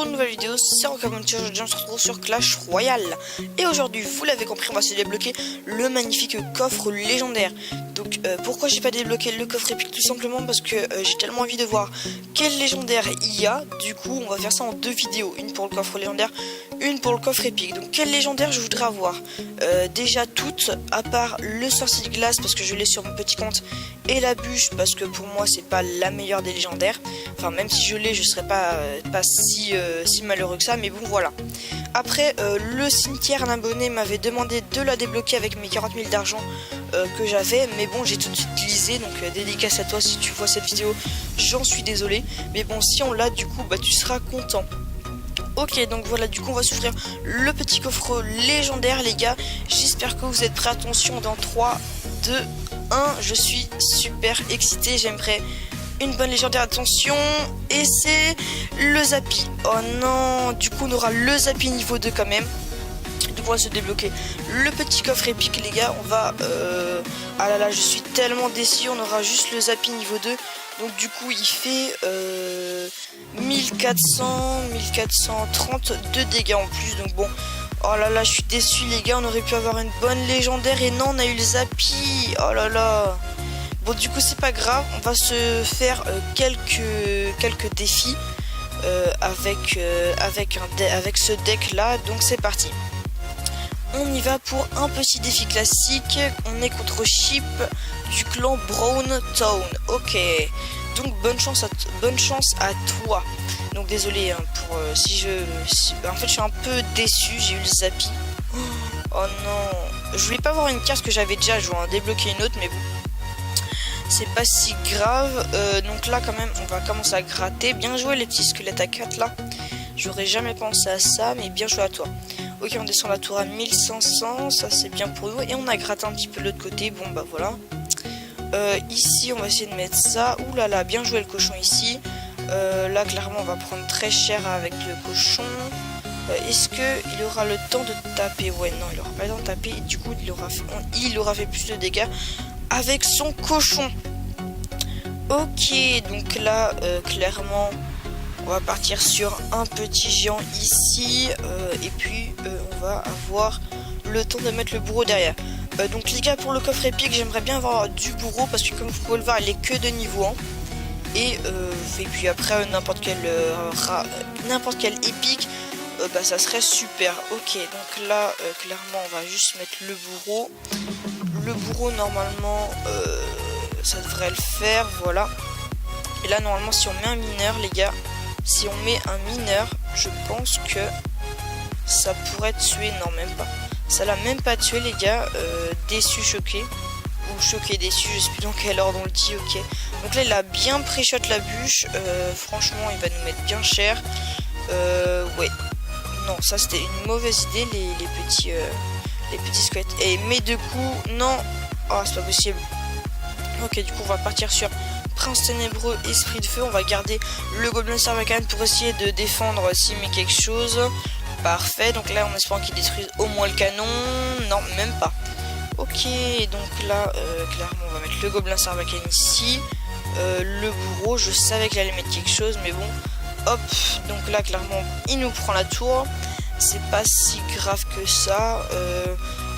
une nouvelle vidéo, c'est Rocamonti. Aujourd'hui on se retrouve sur Clash Royale. Et aujourd'hui, vous l'avez compris, on va se débloquer le magnifique coffre légendaire. Donc pourquoi j'ai pas débloqué le coffre épique? Tout simplement parce que j'ai tellement envie de voir quel légendaire il y a. Du coup on va faire ça en deux vidéos, une pour le coffre légendaire, une pour le coffre épique. Donc quel légendaire je voudrais avoir? Déjà toutes, à part le sorcier de glace parce que je l'ai sur mon petit compte, et la bûche parce que pour moi c'est pas la meilleure des légendaires. Enfin même si je l'ai, je serais pas si malheureux que ça, mais bon voilà. Après le cimetière, un abonné m'avait demandé de la débloquer avec mes 40 000 d'argent que j'avais, mais bon j'ai tout de suite utilisé, donc dédicace à toi si tu vois cette vidéo, j'en suis désolé, mais bon si on l'a, du coup bah tu seras content. Ok, donc voilà, du coup on va s'ouvrir le petit coffre légendaire les gars. J'espère que vous êtes prêts. Attention, dans 3, 2, 1, je suis super excité. J'aimerais une bonne légendaire, attention. Et c'est le Zappi. Oh non, du coup on aura le Zappi niveau 2 quand même. Donc on va se débloquer le petit coffre épique les gars. On va... Ah là là, je suis tellement déçu, on aura juste le Zappi niveau 2. Donc du coup il fait 1430 de dégâts en plus. Donc bon, oh là là, je suis déçu les gars. On aurait pu avoir une bonne légendaire et non, on a eu le Zappi. Oh là là. Bon du coup c'est pas grave, on va se faire quelques défis avec ce deck là. Donc c'est parti. On y va pour un petit défi classique. On est contre Chip du clan Brown Town. Ok. Donc bonne chance à toi. Donc désolé hein, pour en fait je suis un peu déçu. J'ai eu le Zappi. Oh non. Je voulais pas avoir une carte que j'avais déjà. Je vais en débloquer une autre, mais bon. C'est pas si grave. Donc là quand même on va commencer à gratter. Bien joué les petits squelettes à 4 là. J'aurais jamais pensé à ça, mais bien joué à toi. Ok, on descend la tour à 1500, ça c'est bien pour nous. Et on a gratté un petit peu de l'autre côté, bon bah voilà. Ici on va essayer de mettre ça. Ouh là là, bien joué le cochon ici. Là clairement on va prendre très cher avec le cochon. Est-ce qu'il aura le temps de taper? Ouais, non, il aura pas le temps de taper. Et du coup il aura fait plus de dégâts avec son cochon. Ok, donc là clairement... On va partir sur un petit géant ici et puis on va avoir le temps de mettre le bourreau derrière. Donc les gars, pour le coffre épique, j'aimerais bien avoir du bourreau parce que comme vous pouvez le voir, il est que de niveau 1. Et puis après n'importe quel épique, bah, ça serait super. Ok, donc là clairement on va juste mettre le bourreau. Le bourreau normalement ça devrait le faire, voilà. Et là normalement si on met un mineur les gars, si on met un mineur, je pense que ça pourrait tuer. Non, même pas. Ça l'a même pas tué, les gars. Déçu, choqué. Ou choqué, déçu, je sais plus dans quel ordre on le dit, ok. Donc là, il a bien pré-shot la bûche. Franchement, il va nous mettre bien cher. Ouais. Non, ça, c'était une mauvaise idée, les petits squelettes. Et mais de coup, non. Oh, c'est pas possible. Ok, du coup, on va partir sur... Prince ténébreux, esprit de feu. On va garder le gobelin Sarbacane pour essayer de défendre s'il met quelque chose. Parfait, donc là on espère qu'il détruise au moins le canon. Non, même pas. Ok, donc là clairement on va mettre le gobelin Sarbacane ici. Le bourreau, je savais qu'il allait mettre quelque chose, mais bon. Hop, donc là clairement il nous prend la tour. C'est pas si grave que ça.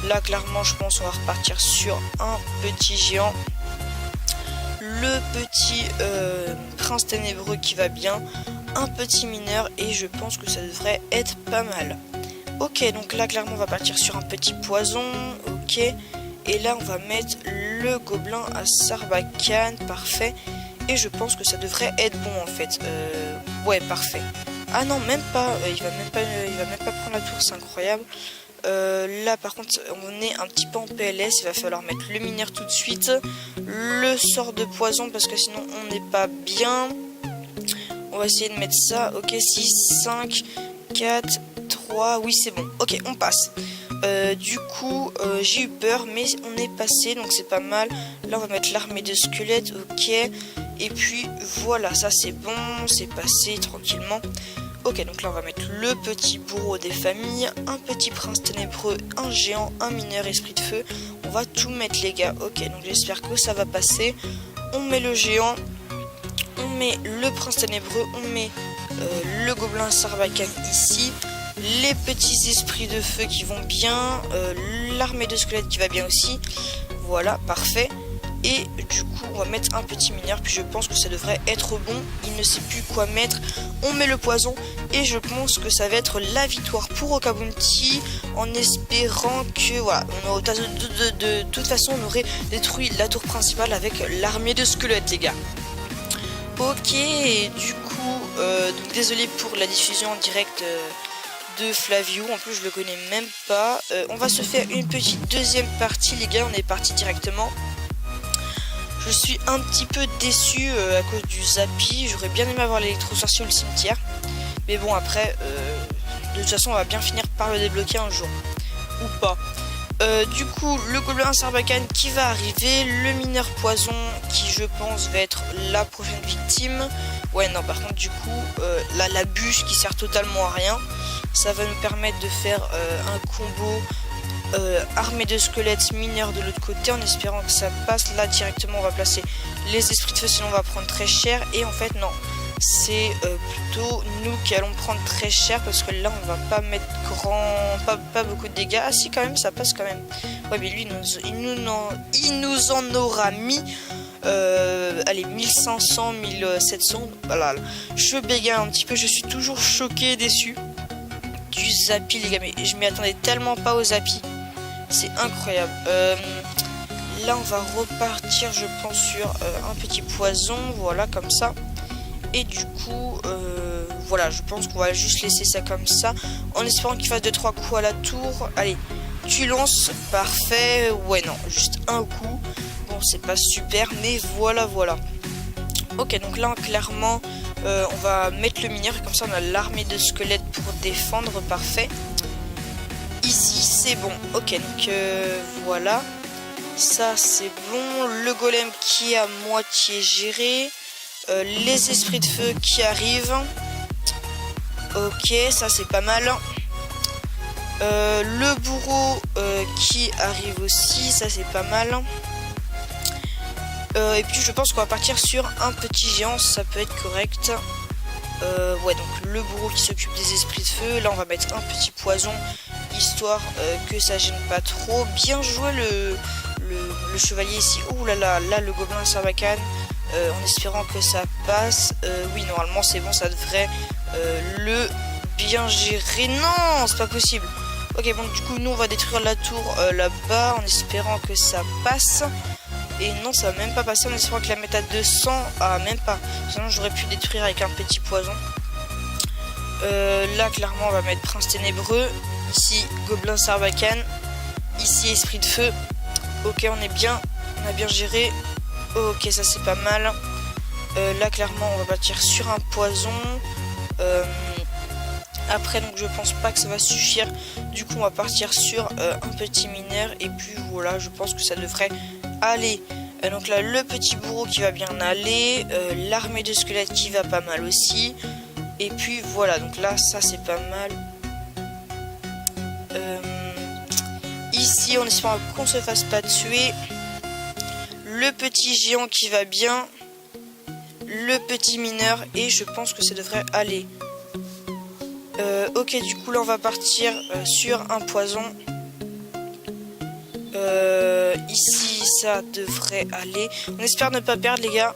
Là clairement je pense on va repartir sur un petit géant. Le petit prince ténébreux qui va bien, un petit mineur et je pense que ça devrait être pas mal. Ok, donc là clairement on va partir sur un petit poison, ok, et là on va mettre le gobelin à Sarbacane, parfait, et je pense que ça devrait être bon en fait. Ouais, parfait. Ah non, même pas, il va même pas prendre la tour, c'est incroyable. Là par contre on est un petit peu en PLS, il va falloir mettre le mineur tout de suite, le sort de poison parce que sinon on n'est pas bien. On va essayer de mettre ça, ok, 6, 5, 4, 3, oui c'est bon, ok on passe. Du coup j'ai eu peur mais on est passé donc c'est pas mal. Là on va mettre l'armée de squelettes, ok, et puis voilà, ça c'est bon, c'est passé tranquillement. Ok, donc là on va mettre le petit bourreau des familles, un petit prince ténébreux, un géant, un mineur, esprit de feu. On va tout mettre les gars. Ok, donc j'espère que ça va passer. On met le géant, on met le prince ténébreux, on met le gobelin sarbacane ici, les petits esprits de feu qui vont bien, l'armée de squelettes qui va bien aussi. Voilà, parfait. Et du coup on va mettre un petit mineur, puis je pense que ça devrait être bon. Il ne sait plus quoi mettre, on met le poison et je pense que ça va être la victoire pour Oka-Bounty, en espérant que voilà, de toute façon on aurait détruit la tour principale avec l'armée de squelettes, les gars. Ok, et du coup donc désolé pour la diffusion en direct de Flavio, en plus je le connais même pas. On va se faire une petite deuxième partie, les gars. On est parti directement. Je suis un petit peu déçu à cause du Zappi. J'aurais bien aimé avoir l'électro-sorcier ou le cimetière. Mais bon, après, de toute façon, on va bien finir par le débloquer un jour. Ou pas. Du coup, le gobelin sarbacane qui va arriver. Le mineur poison qui, je pense, va être la prochaine victime. Ouais, non, par contre, du coup, la bûche qui sert totalement à rien. Ça va nous permettre de faire un combo armée de squelettes, mineurs de l'autre côté, en espérant que ça passe. Là directement on va placer les esprits de feu, sinon on va prendre très cher. Et en fait non, c'est plutôt nous qui allons prendre très cher, parce que là on va pas mettre pas beaucoup de dégâts. Ah si, quand même ça passe quand même. Ouais, mais lui il nous en aura mis allez, 1500, 1700. Voilà, je bégaye un petit peu, je suis toujours choqué, déçu du Zappi, les gars, mais je m'y attendais tellement pas au Zappi. C'est incroyable. Là, on va repartir, je pense, sur un petit poison. Voilà, comme ça. Et du coup, voilà, je pense qu'on va juste laisser ça comme ça. En espérant qu'il fasse 2-3 coups à la tour. Allez, tu lances. Parfait. Ouais, non, juste un coup. Bon, c'est pas super, mais voilà, voilà. Ok, donc là, clairement, on va mettre le mineur. Et comme ça, on a l'armée de squelettes pour défendre. Parfait. Ici c'est bon. Ok, donc voilà, ça c'est bon. Le golem qui est à moitié géré, les esprits de feu qui arrivent. Ok, ça c'est pas mal. Le bourreau qui arrive aussi, ça c'est pas mal. Et puis je pense qu'on va partir sur un petit géant, ça peut être correct. Ouais, donc le bourreau qui s'occupe des esprits de feu. Là on va mettre un petit poison, histoire que ça gêne pas trop. Bien joué le chevalier ici. Ouh là là, là le gobelin sarbacane, en espérant que ça passe. Oui, normalement c'est bon, ça devrait le bien gérer. Non, c'est pas possible. Ok, bon, du coup nous on va détruire la tour là-bas, en espérant que ça passe. Et non, ça va même pas passer, en espérant que la mette à 200. Ah, même pas. Sinon j'aurais pu détruire avec un petit poison. Là clairement on va mettre prince ténébreux. Ici gobelin sarbacane. Ici esprit de feu. Ok, on est bien. On a bien géré. Ok, ça c'est pas mal. Là clairement on va partir sur un poison. Après donc je pense pas que ça va suffire. Du coup on va partir sur un petit mineur. Et puis voilà, je pense que ça devrait aller. Donc là le petit bourreau qui va bien aller. L'armée de squelettes qui va pas mal aussi. Et puis voilà, donc là ça c'est pas mal. Ici on espère qu'on se fasse pas tuer. Le petit géant qui va bien. Le petit mineur. Et je pense que ça devrait aller. Ok, du coup là on va partir sur un poison. Ici ça devrait aller. On espère ne pas perdre, les gars.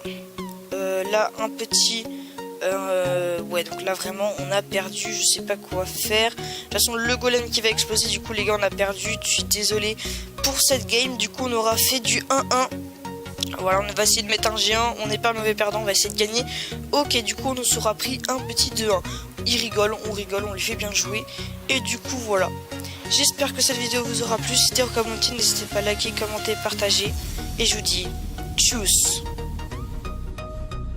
Là un petit... ouais, donc là vraiment on a perdu, je sais pas quoi faire. De toute façon le golem qui va exploser, du coup les gars on a perdu. Je suis désolé pour cette game. Du coup on aura fait du 1-1. Voilà, on va essayer de mettre un géant. On n'est pas mauvais perdant, on va essayer de gagner. Ok, du coup on nous aura pris un petit 2-1. Il rigole, on lui fait bien jouer. Et du coup voilà, j'espère que cette vidéo vous aura plu. Si c'était Oka-Bounty, n'hésitez pas à liker, commenter, partager. Et je vous dis tchuss.